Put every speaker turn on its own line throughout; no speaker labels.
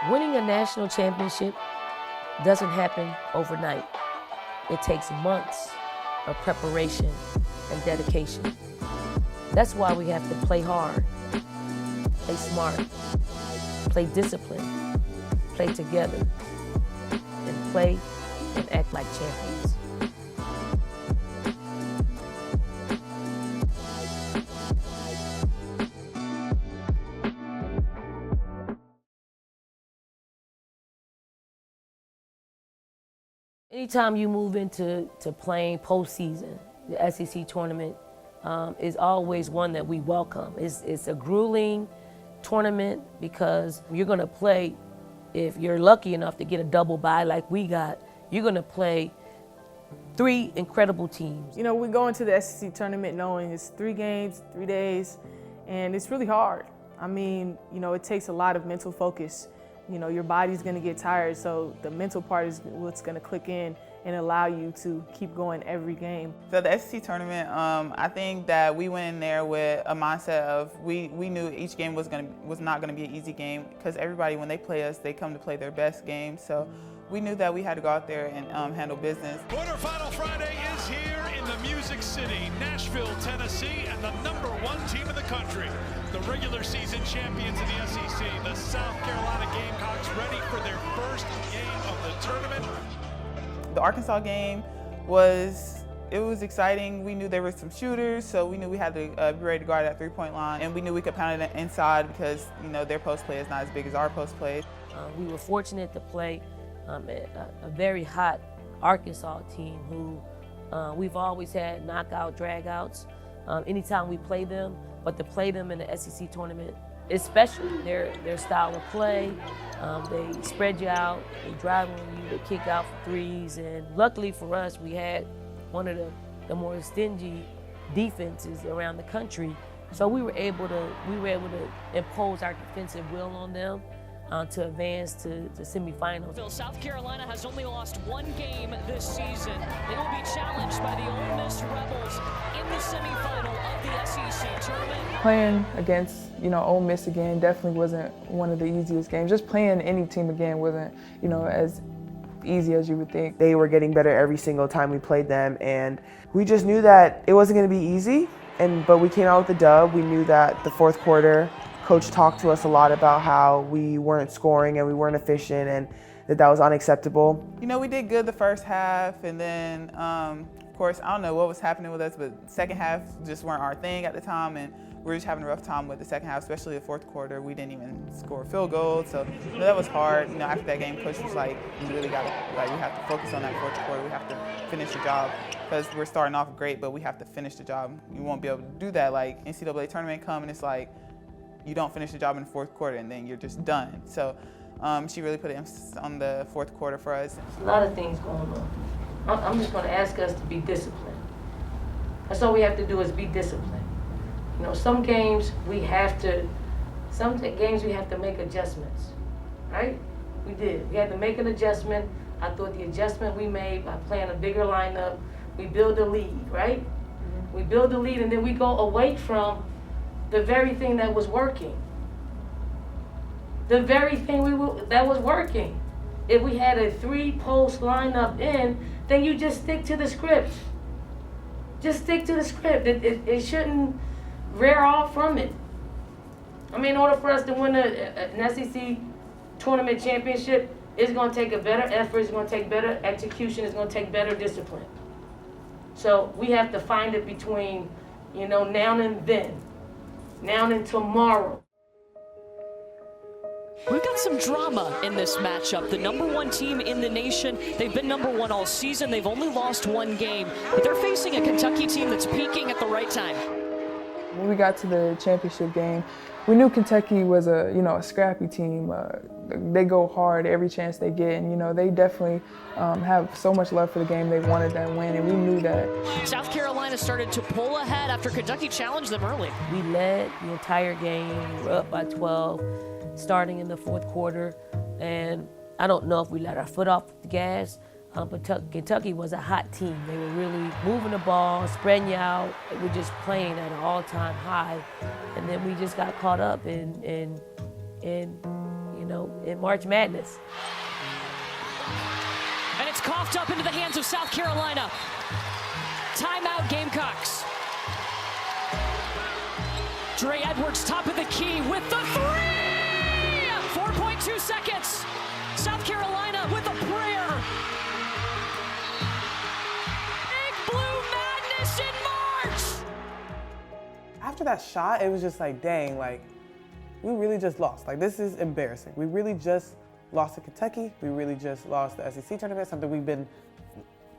Winning a national championship doesn't happen overnight. It takes months of preparation and dedication. That's why we have to play hard, play smart, play disciplined, play together, and play and act like champions. Anytime you move into playing postseason, the SEC tournament is always one that we welcome. It's a grueling tournament because you're going to play, if you're lucky enough to get a double bye like we got, you're going to play 3 incredible teams.
You know, we go into the SEC tournament knowing it's 3 games, 3 days, and it's really hard. I mean, you know, it takes a lot of mental focus. You know, your body's gonna get tired, so the mental part is what's gonna click in and allow you to keep going every game.
So the SEC tournament, I think that we went in there with a mindset of we knew each game was not gonna be an easy game because everybody, when they play us, they come to play their best game. So we knew that we had to go out there and handle business.
Quarterfinal Friday is here in the Music City, Nashville, Tennessee, and the #1 team in the country. The regular season champions in the SEC, the South Carolina Gamecocks, ready for their first game of the tournament.
The Arkansas game was exciting. We knew there were some shooters, so we knew we had to be ready to guard that 3-point line, and we knew we could pound it inside because, you know, their post play is not as big as our post play.
We were fortunate to play a very hot Arkansas team who we've always had knockout dragouts anytime we play them, but to play them in the SEC tournament is special. Their style of play, they spread you out, they drive on you, they kick out for threes, and luckily for us, we had one of the more stingy defenses around the country, so we were able to impose our defensive will on them to advance to the semifinals.
South Carolina has only lost 1 game this season. They will be challenged by the Ole Miss Rebels in the semifinal of the SEC tournament.
Playing against, you know, Ole Miss again definitely wasn't one of the easiest games. Just playing any team again wasn't, you know, as easy as you would think.
They were getting better every single time we played them, and we just knew that it wasn't going to be easy, but we came out with a dub. We knew that the fourth quarter, Coach talked to us a lot about how we weren't scoring and we weren't efficient and that was unacceptable.
You know, we did good the first half, and then, of course, I don't know what was happening with us, but the second half just weren't our thing at the time, and we were just having a rough time with the second half, especially the fourth quarter. We didn't even score a field goal, so you know, that was hard. You know, after that game, Coach was like, "You really got to, like, we have to focus on that fourth quarter. We have to finish the job because we're starting off great, but we have to finish the job. You won't be able to do that. Like NCAA tournament come, and it's like you don't finish the job in the fourth quarter, and then you're just done." So she really put emphasis on the fourth quarter for us.
There's a lot of things going on. I'm just going to ask us to be disciplined. That's all we have to do is be disciplined. You know, some games we have to make adjustments, right? We did. We had to make an adjustment. I thought the adjustment we made by playing a bigger lineup, we build a lead, right? Mm-hmm. We build a lead, and then we go away from the very thing that was working. The very thing that was working. If we had a 3-post lineup in, then you just stick to the script. Just stick to the script. It shouldn't veer off from it. I mean, in order for us to win an SEC tournament championship, it's going to take a better effort, it's going to take better execution, it's going to take better discipline. So we have to find it between, you know, now and then. Now and tomorrow.
We've got some drama in this matchup. The #1 team in the nation, they've been #1 all season. They've only lost 1 game, but they're facing a Kentucky team that's peaking at the right time.
When we got to the championship game, we knew Kentucky was a scrappy team. They go hard every chance they get, and you know they definitely have so much love for the game. They wanted that win, and we knew that.
South Carolina started to pull ahead after Kentucky challenged them early.
We led the entire game. We were up by 12, starting in the fourth quarter, and I don't know if we let our foot off the gas. But Kentucky was a hot team. They were really moving the ball, spreading you out. They were just playing at an all-time high. And then we just got caught up in in March Madness.
And it's coughed up into the hands of South Carolina. Timeout, Gamecocks. Dre Edwards, top of the key with the three! 4.2 seconds. South Carolina with a prayer. Big Blue Madness in March!
After that shot, it was just like, dang, like, we really just lost. Like, this is embarrassing. We really just lost to Kentucky. We really just lost the SEC tournament, something we've been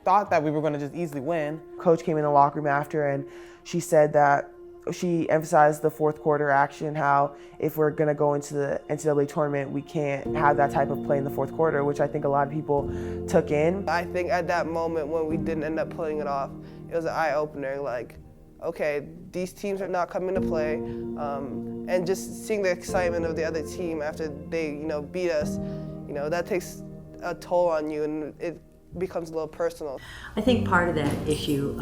thought that we were going to just easily win. Coach came in the locker room after, and she said that she emphasized the fourth quarter action, how if we're going to go into the NCAA tournament, we can't have that type of play in the fourth quarter, which I think a lot of people took in.
I think at that moment when we didn't end up pulling it off, it was an eye-opener, like, okay, these teams are not coming to play, and just seeing the excitement of the other team after they, beat us, that takes a toll on you, and it becomes a little personal.
I think part of that issue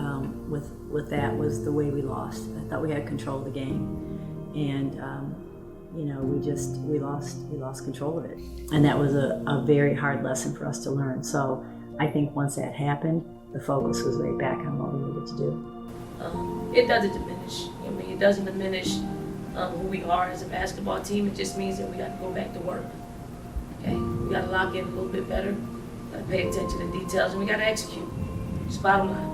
with that was the way we lost. I thought we had control of the game, and we lost control of it, and that was a very hard lesson for us to learn. So I think once that happened, the focus was right back on what we needed to do.
It doesn't diminish. It doesn't diminish who we are as a basketball team. It just means that we got to go back to work. Okay, we got to lock in a little bit better. Got to pay attention to details, and we got to execute. It's bottom line.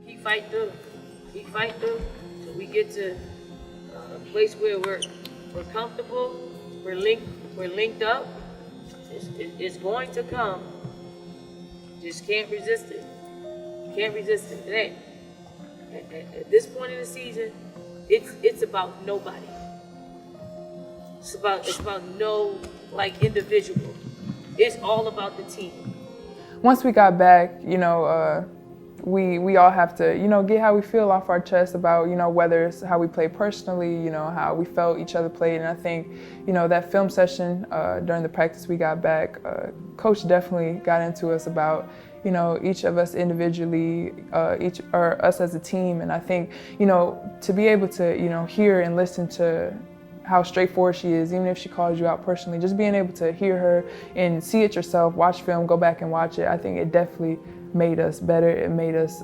Keep fighting through. Keep fighting through till we get to a place where we're comfortable. We're linked up. It's going to come. Just can't resist it. Can't resist it. It ain't. At this point in the season, it's about nobody. It's about no individual. It's all about the team.
Once we got back, we all have to, get how we feel off our chest about, whether it's how we play personally, how we felt each other played. And I think, that film session during the practice we got back, Coach definitely got into us about, each of us individually, us as a team. And I think, to be able to, hear and listen to how straightforward she is, even if she calls you out personally, just being able to hear her and see it yourself, watch film, go back and watch it, I think it definitely made us better. It made us,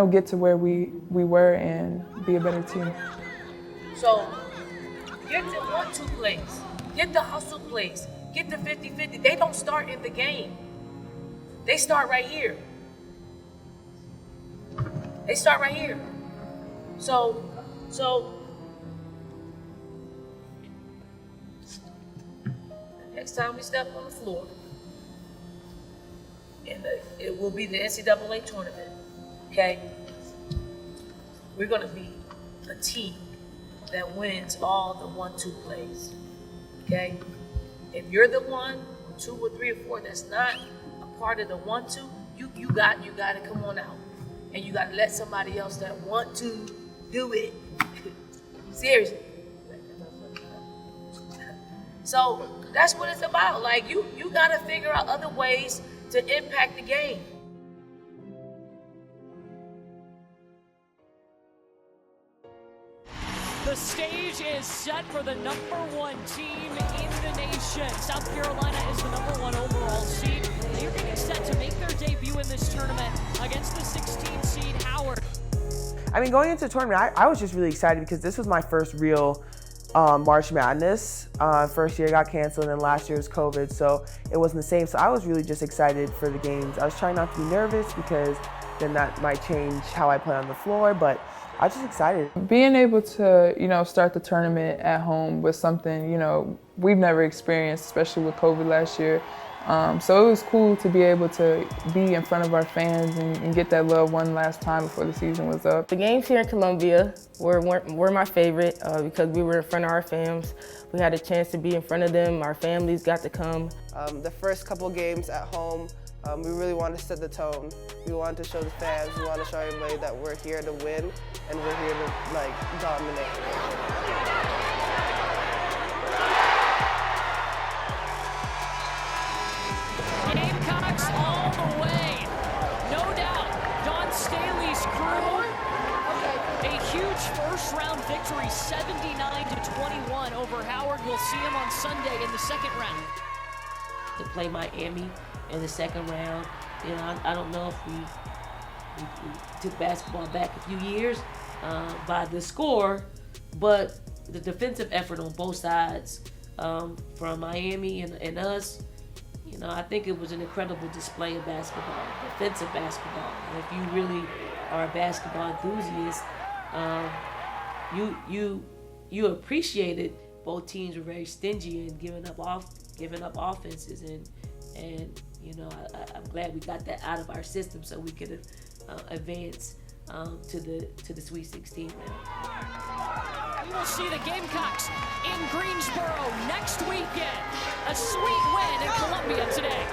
get to where we were and be a better team.
So get the 1-2 plays, get the hustle plays, get the 50-50. They don't start in the game. They start right here. They start right here. So next time we step on the floor, and it will be the NCAA tournament, okay? We're gonna be a team that wins all the 1-2 plays, okay? If you're the 1, 2, or 3, or 4 that's not a part of the 1-2, you got to come on out, and you got to let somebody else that want to do it. Seriously. So that's what it's about. You got to figure out other ways to impact the game.
The stage is set for the #1 team in the nation. South Carolina is the #1 overall seed. They're getting set to make their debut in this tournament against the 16 seed Howard.
Going into the tournament, I was just really excited because this was my first real March Madness. First year got canceled, and then last year was COVID, so it wasn't the same. So I was really just excited for the games. I was trying not to be nervous because then that might change how I play on the floor, but I was just excited.
Being able to, start the tournament at home was something, we've never experienced, especially with COVID last year. So it was cool to be able to be in front of our fans and get that love one last time before the season was up.
The games here in Columbia were my favorite because we were in front of our fans. We had a chance to be in front of them. Our families got to come.
The first couple games at home, we really wanted to set the tone. We wanted to show the fans, we wanted to show everybody that we're here to win and we're here to dominate.
Gamecocks all the way. victory 79-21 over Howard. We'll see him on Sunday in the second round.
To play Miami in the second round, you know, I don't know if we took basketball back a few years by the score, but the defensive effort on both sides from Miami and us, you know, I think it was an incredible display of basketball, defensive basketball. And if you really are a basketball enthusiast, you appreciate it. Both teams were very stingy in giving up offenses, and you know, I'm glad we got that out of our system so we could advance to the Sweet 16 round.
We will see the Gamecocks in Greensboro next weekend. A sweet win in Columbia today.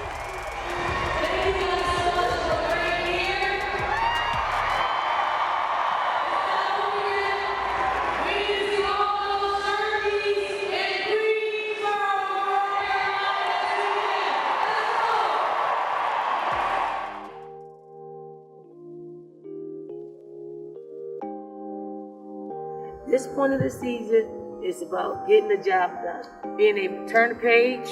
This point of the season is about getting the job done, being able to turn the page.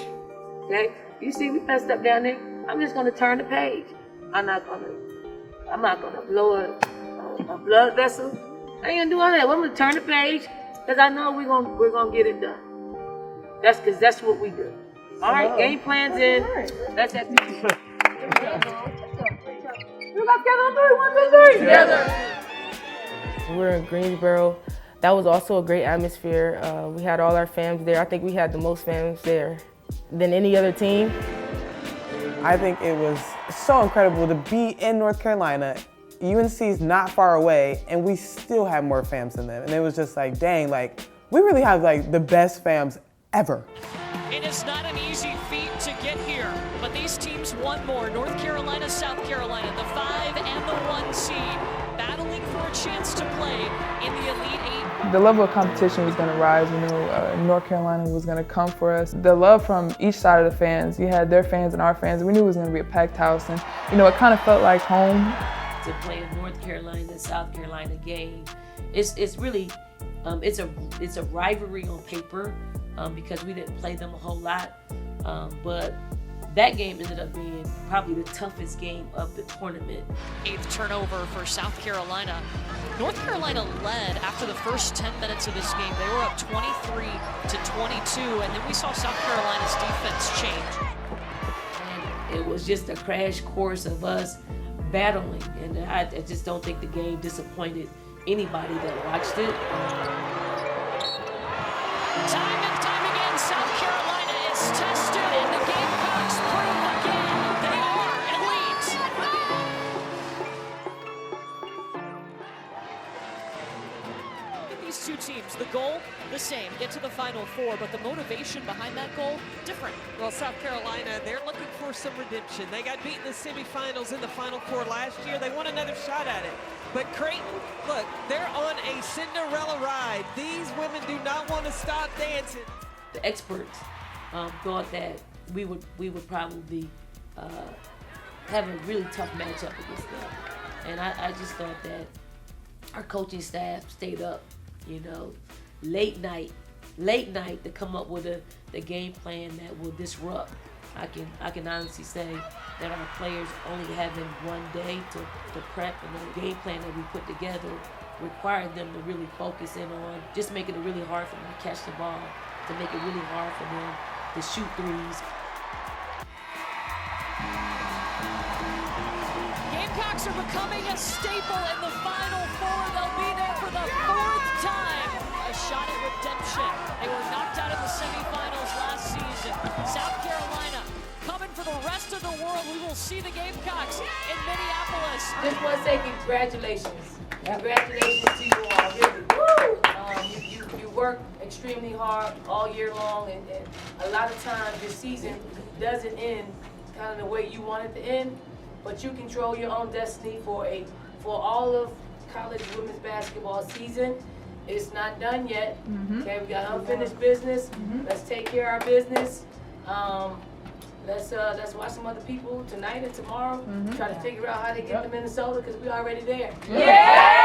Okay, you see, we messed up down there. I'm just gonna turn the page. I'm not gonna blow a blood vessel. I ain't gonna do all that. I'm gonna turn the page because I know we're gonna get it done. That's what we do. All right, game plans in. Let's execute. You got together on 3, 1, 2, 3. Together.
We're in Greensboro. That was also a great atmosphere. We had all our fans there. I think we had the most fans there than any other team.
I think it was so incredible to be in North Carolina. UNC's not far away, and we still have more fans than them. And it was just like, dang, like, we really have like the best fans ever.
It is not an easy feat to get here, but these teams want more. North Carolina, South Carolina, the 5 and the 1 seed, battling for a chance to play in the Elite 8.
The level of competition was going to rise. You know, North Carolina was going to come for us. The love from each side of the fans. You had their fans and our fans. We knew it was going to be a packed house, and you know, it kind of felt like home.
To play a North Carolina, South Carolina game, it's really it's a rivalry on paper because we didn't play them a whole lot, but that game ended up being probably the toughest game of the tournament.
8th turnover for South Carolina. North Carolina led after the first 10 minutes of this game. They were up 23-22, and then we saw South Carolina's defense change.
And it was just a crash course of us battling, and I just don't think the game disappointed anybody that watched it.
Time and time again, South Carolina is tested, and the Gamecocks prove again they are elite. Look at these two teams. The goal, the same, get to the Final Four, but the motivation behind that goal, different.
Well, South Carolina, they're looking for some redemption. They got beat in the semifinals in the Final Four last year. They want another shot at it. But Creighton, look, they're on a Cinderella ride. These women do not want to stop dancing.
The experts thought that we would probably have a really tough matchup against them. And I just thought that our coaching staff stayed up, you know, late night to come up with the game plan that will disrupt. I can honestly say that our players only having one day to prep, and the game plan that we put together required them to really focus in on just making it really hard for them to catch the ball, to make it really hard for them to shoot threes.
Gamecocks are becoming a staple in the Final Four. They'll be there for the 4th time. A shot at redemption. They were knocked out of the semifinals last season. South Carolina coming for the rest of the world. We will see the Gamecocks in Minneapolis.
Just want to say congratulations. Congratulations to you all, really. You work extremely hard all year long, and a lot of times your season doesn't end kind of the way you want it to end, but you control your own destiny for all of college women's basketball season. It's not done yet. Okay, we got unfinished business. Let's take care of our business. Let's watch some other people tonight and tomorrow. Try to figure out how they get to Minnesota because we're already there. Yeah!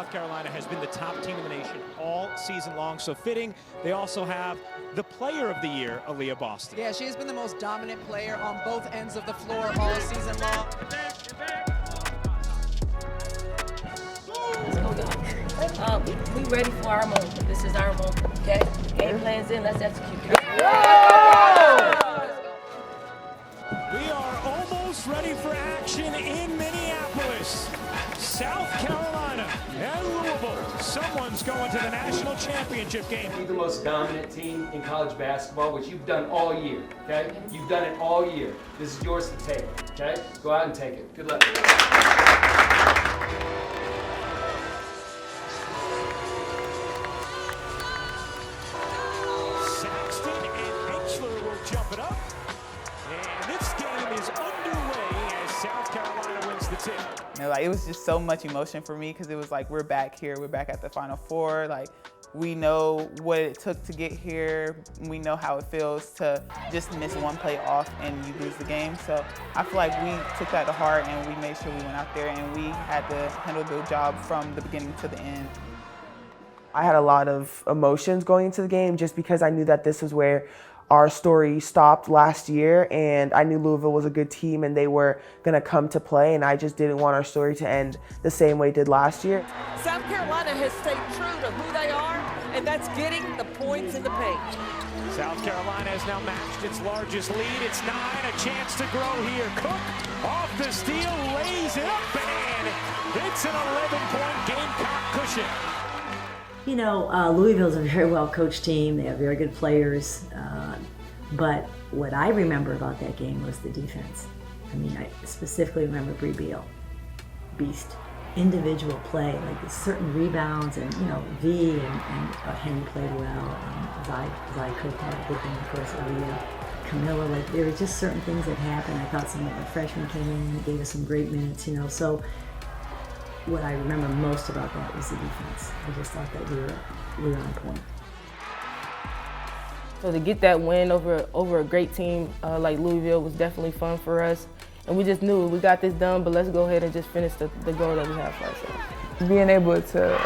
South Carolina has been the top team in the nation all season long, so fitting. They also have the Player of the Year, Aaliyah Boston.
Yeah, she has been the most dominant player on both ends of the floor all season long.
We ready for our moment. This is our moment, okay? Game plan's in, let's execute.
We are almost ready for action in Minneapolis. South Carolina and Louisville. Someone's going to the national championship game.
Be the most dominant team in college basketball, which you've done all year, okay? You've done it all year. This is yours to take, okay? Go out and take it. Good luck.
Jump it up, and this game is underway as South Carolina wins the tip.
You know, like, it was just so much emotion for me because it was like, we're back here, we're back at the Final Four. Like, we know what it took to get here. We know how it feels to just miss one play off and you lose the game. So I feel like we took that to heart and we made sure we went out there and we had to handle the job from the beginning to the end.
I had a lot of emotions going into the game just because I knew that this was where our story stopped last year, and I knew Louisville was a good team and they were gonna come to play, and I just didn't want our story to end the same way it did last year.
South Carolina has stayed true to who they are, and that's getting the points in the paint.
South Carolina has now matched its largest lead. It's 9, a chance to grow here. Cook off the steal, lays it up, and it's an 11-point Gamecock cushion.
You know, Louisville's a very well-coached team. They have very good players. But what I remember about that game was the defense. I mean, I specifically remember Bree Beal. Beast. Individual play, like certain rebounds, and, you know, V and Henry played well. Zai Cook had a good game, of course, Aaliyah. Camilla, like, there were just certain things that happened. I thought some of the freshmen came in and gave us some great minutes, you know. So what I remember most about that was the defense. I just thought that we were on point.
So to get that win over a great team like Louisville was definitely fun for us. And we just knew we got this done, but let's go ahead and just finish the goal that we have for ourselves.
Being able to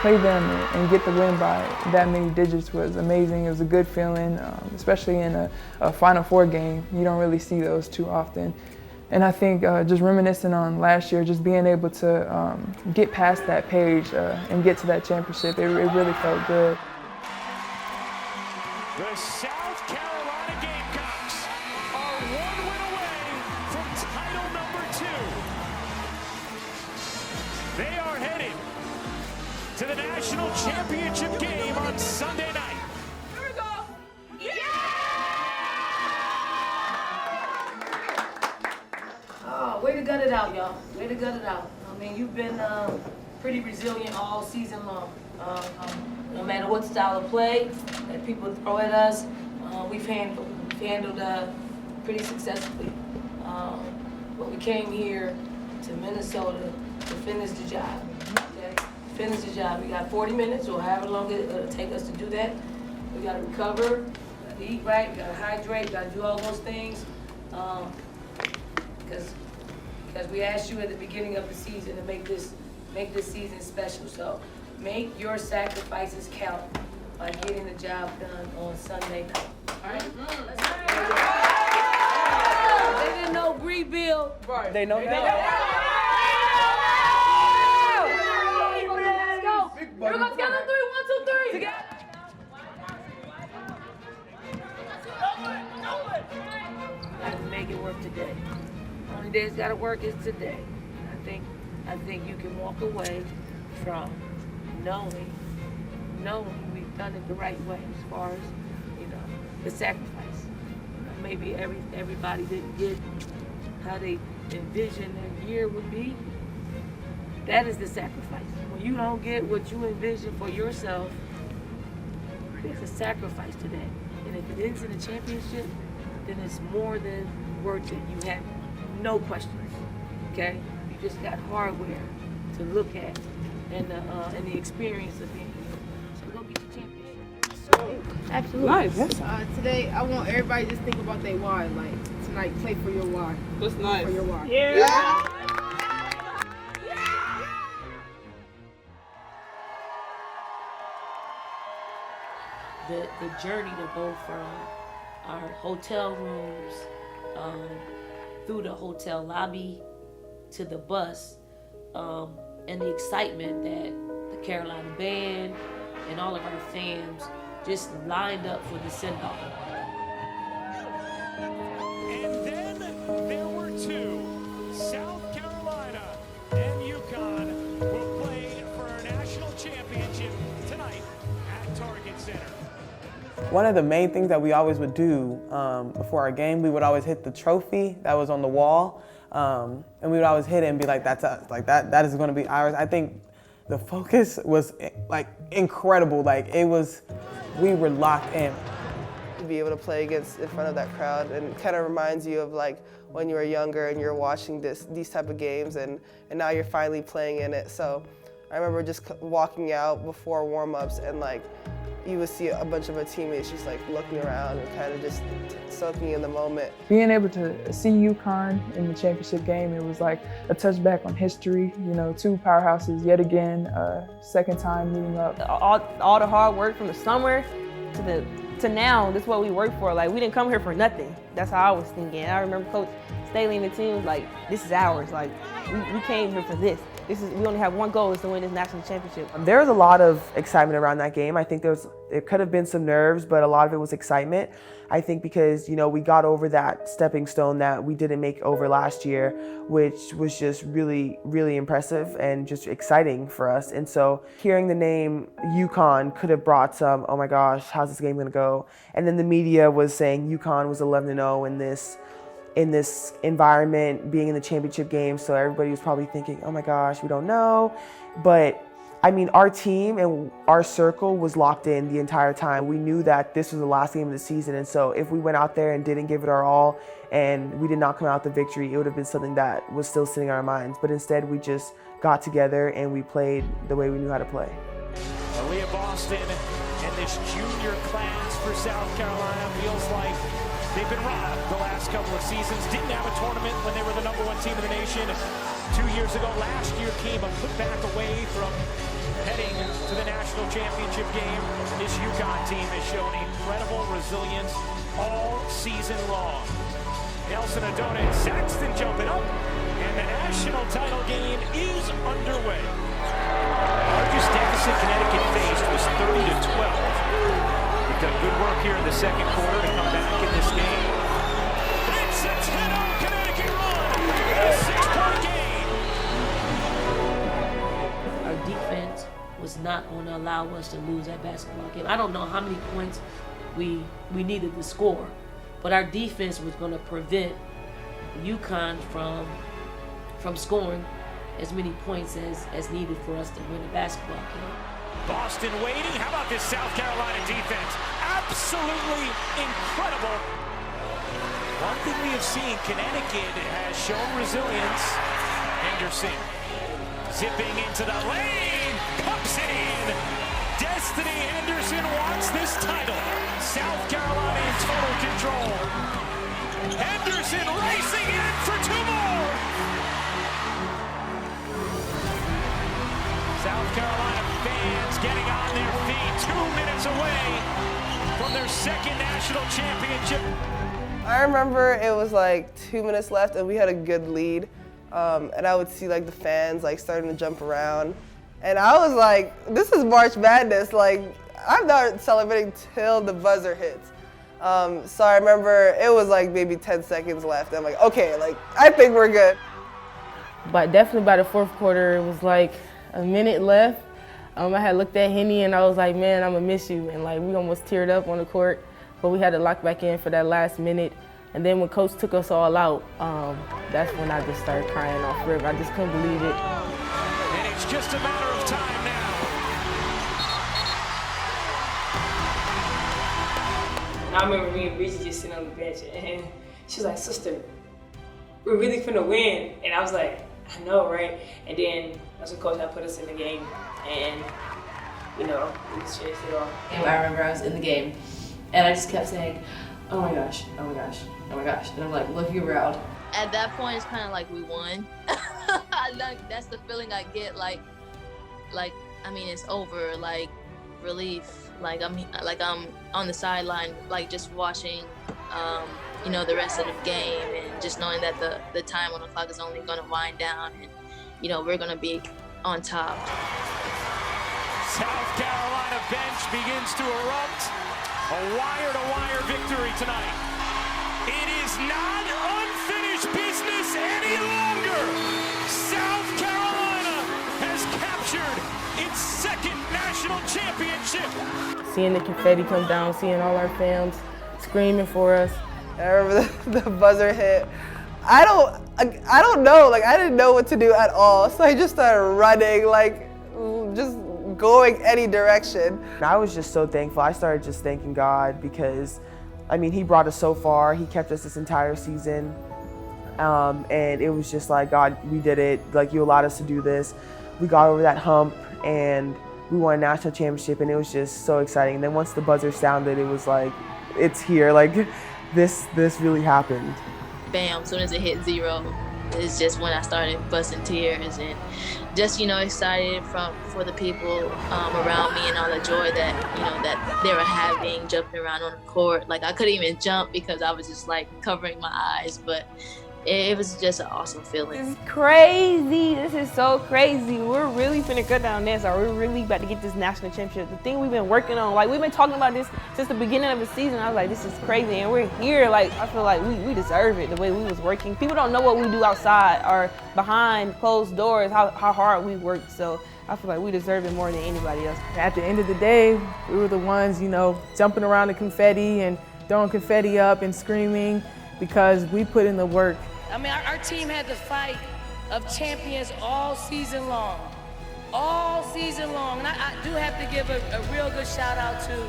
play them and get the win by that many digits was amazing. It was a good feeling, especially in a Final Four game. You don't really see those too often. And I think just reminiscing on last year, just being able to get past that page and get to that championship, it really felt good.
The South Carolina Gamecocks are 1 win away from title number 2. They are headed to the national championship game on Sunday night.
Here we go. Yeah! Oh, way to gut it out, y'all. Way to gut it out. I mean, you've been pretty resilient all season long. No matter what style of play that people throw at us, we've handled pretty successfully. But we came here to Minnesota to finish the job. Okay? Finish the job. We got 40 minutes or however long it'll take us to do that. We got to recover, we got to eat right, we got to hydrate, we got to do all those things. Because we asked you at the beginning of the season to make this season special. So make your sacrifices count by getting the job done on Sunday night. All right? Let's go. They didn't know Bree Beal.
Right. They know now.
Let's go. Here we go together. 3, 1, 2, 3. Together. Got to make it work today. Only day it's got to work is today. I think you can walk away from knowing we've done it the right way as far as, you know, the sacrifice. Maybe everybody didn't get how they envisioned their year would be. That is the sacrifice. When you don't get what you envision for yourself, there's a sacrifice to that. And if it ends in a championship, then it's more than worth it. You have no questions, okay? You just got hardware to look at and the experience of being here. So go get your championship. Absolutely.
Nice. Today, I want everybody to just think about their why. Like, tonight, play for your why.
That's nice.
For your why.
Yeah. the journey to go from our hotel rooms through the hotel lobby to the bus, and the excitement that the Carolina band and all of our fans just lined up for the send-off.
And then there were two. South Carolina and UConn will play for a national championship tonight at Target Center.
One of the main things that we always would do before our game, we would always hit the trophy that was on the wall, and we would always hit it and be like, "That's us! Like that is going to be ours." I think the focus was like incredible. Like we were locked in.
To be able to play in front of that crowd, and kind of reminds you of like when you were younger and you're watching these type of games, and now you're finally playing in it. So I remember just walking out before warm-ups, and like you would see a bunch of our teammates just like looking around and kind of just soaking in the moment.
Being able to see UConn in the championship game, it was like a touchback on history. You know, two powerhouses yet again, second time meeting up.
All the hard work from the summer to now, this is what we work for. Like, we didn't come here for nothing. That's how I was thinking. I remember Coach Staley and the team was like, this is ours. Like, we came here for this. We only have one goal, is to win this national championship.
There was a lot of excitement around that game. I think there could have been some nerves, but a lot of it was excitement. I think because, you know, we got over that stepping stone that we didn't make over last year, which was just really, really impressive and just exciting for us. And so hearing the name UConn could have brought some, oh my gosh, how's this game gonna go? And then the media was saying UConn was 11-0 in this environment, being in the championship game. So everybody was probably thinking, oh my gosh, we don't know. But I mean, our team and our circle was locked in the entire time. We knew that this was the last game of the season. And so if we went out there and didn't give it our all and we did not come out with the victory, it would have been something that was still sitting in our minds. But instead, we just got together and we played the way we knew how to play.
Aaliyah Boston and this junior class for South Carolina feels like they've been robbed the last couple of seasons. Didn't have a tournament when they were the #1 team in the nation 2 years ago. Last year came a put back away from heading to the national championship game. This UConn team has shown incredible resilience all season long. Nelson Adona and Saxton jumping up, and the national title game is underway. Largest deficit Connecticut faced was 30-12. They've done good work here in the second quarter to come back in this game. It's a 10-0 Connecticut run, a 6-point game.
Our defense was not going to allow us to lose that basketball game. I don't know how many points we needed to score, but our defense was going to prevent UConn from scoring as many points as needed for us to win the basketball game.
Boston waiting. How about this South Carolina defense? Absolutely incredible. One thing we have seen, Connecticut has shown resilience. Henderson zipping into the lane, pumps it in. Destiny Henderson wants this title. South Carolina in total control. Henderson racing in for 2 more. South Carolina fans getting on their feet 2 minutes away from their second national championship.
I remember it was like 2 minutes left and we had a good lead. And I would see like the fans like starting to jump around. And I was like, this is March Madness. Like, I'm not celebrating till the buzzer hits. So I remember it was like maybe 10 seconds left. I'm like, okay, like I think we're good.
But definitely by the fourth quarter, it was like a minute left. I had looked at Henny and I was like, man, I'm gonna miss you. And like we almost teared up on the court, but we had to lock back in for that last minute. And then when Coach took us all out, that's when I just started crying off rip. I just couldn't believe it.
And it's just a matter of time now.
I remember me and Bridget just sitting on the bench and she was like, sister, we're really finna win. And I was like, I know, right? And then that's when Coach had put us in the game and, you know, we just chased it off.
And I remember I was in the game and I just kept saying, oh my gosh, oh my gosh, oh my gosh. And I'm like looking around.
At that point, it's kind of like we won. That's the feeling I get, like, I mean, it's over. Like, relief. Like I'm on the sideline, like just watching, you know, the rest of the game, and just knowing that the time on the clock is only going to wind down, and you know we're going to be on top.
South Carolina bench begins to erupt. A wire-to-wire victory tonight. It is not unfinished business any longer. South Carolina has captured its second national championship.
Seeing the confetti come down, seeing all our fans screaming for us.
I remember the buzzer hit. I don't know, like I didn't know what to do at all. So I just started running, like just going any direction.
I was just so thankful. I started just thanking God because, I mean, He brought us so far. He kept us this entire season. And it was just like, God, we did it. Like, you allowed us to do this. We got over that hump and we won a national championship, and it was just so exciting. And then once the buzzer sounded, it was like, it's here. Like, this really happened.
Bam, as soon as it hit 0, it's just when I started busting tears, and just, you know, excited for the people around me, and all the joy that, you know, that they were having jumping around on the court. Like, I couldn't even jump because I was just like covering my eyes, but it was just an awesome feeling.
This is crazy. This is so crazy. We're really finna cut down this, or we're really about to get this national championship. The thing we've been working on, like we've been talking about this since the beginning of the season. I was like, this is crazy, and we're here. Like, I feel like we deserve it the way we was working. People don't know what we do outside or behind closed doors, how hard we work. So I feel like we deserve it more than anybody else.
At the end of the day, we were the ones, you know, jumping around the confetti and throwing confetti up and screaming because we put in the work.
I mean, our team had the fight of champions all season long. All season long. And I do have to give a real good shout out to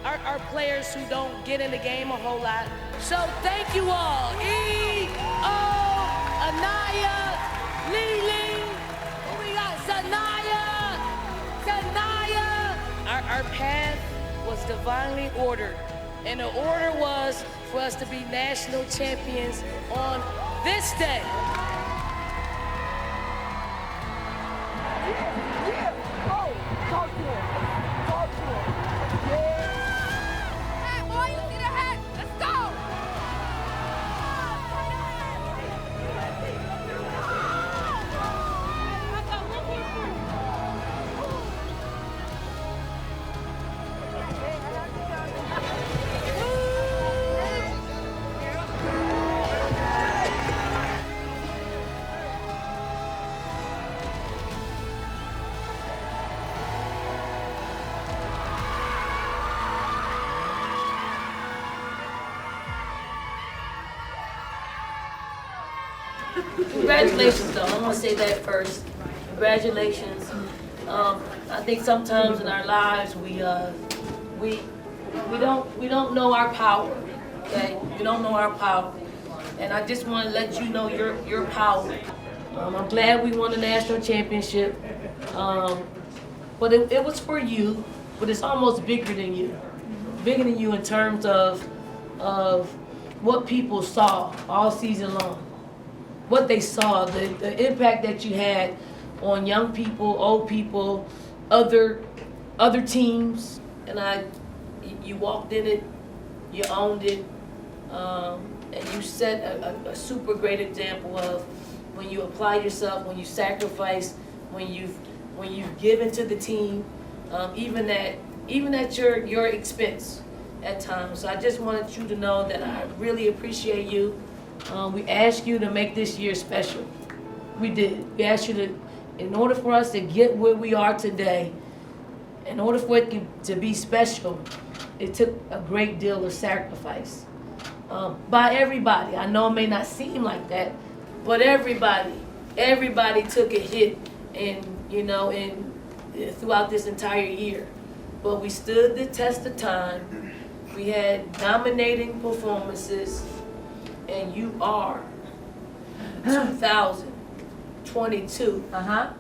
our players who don't get in the game a whole lot. So thank you all. E-O, Anaya, Lily, we got Sanaya. Our path was divinely ordered. And the order was for us to be national champions on this day. Congratulations, though. I'm gonna say that first. Congratulations. I think sometimes in our lives we don't know our power. Okay, we don't know our power, and I just want to let you know your power. I'm glad we won the national championship, but it was for you. But it's almost bigger than you in terms of what people saw all season long. What they saw, the impact that you had on young people, old people, other teams, and you walked in it, you owned it, and you set a super great example of when you apply yourself, when you sacrifice, when you've given to the team, even at your expense at times. So I just wanted you to know that I really appreciate you. We asked you to make this year special. We did. We asked you to, in order for us to get where we are today, in order for it to be special, it took a great deal of sacrifice by everybody. I know it may not seem like that, but everybody took a hit, throughout this entire year. But we stood the test of time. We had dominating performances. And you are 2022 national.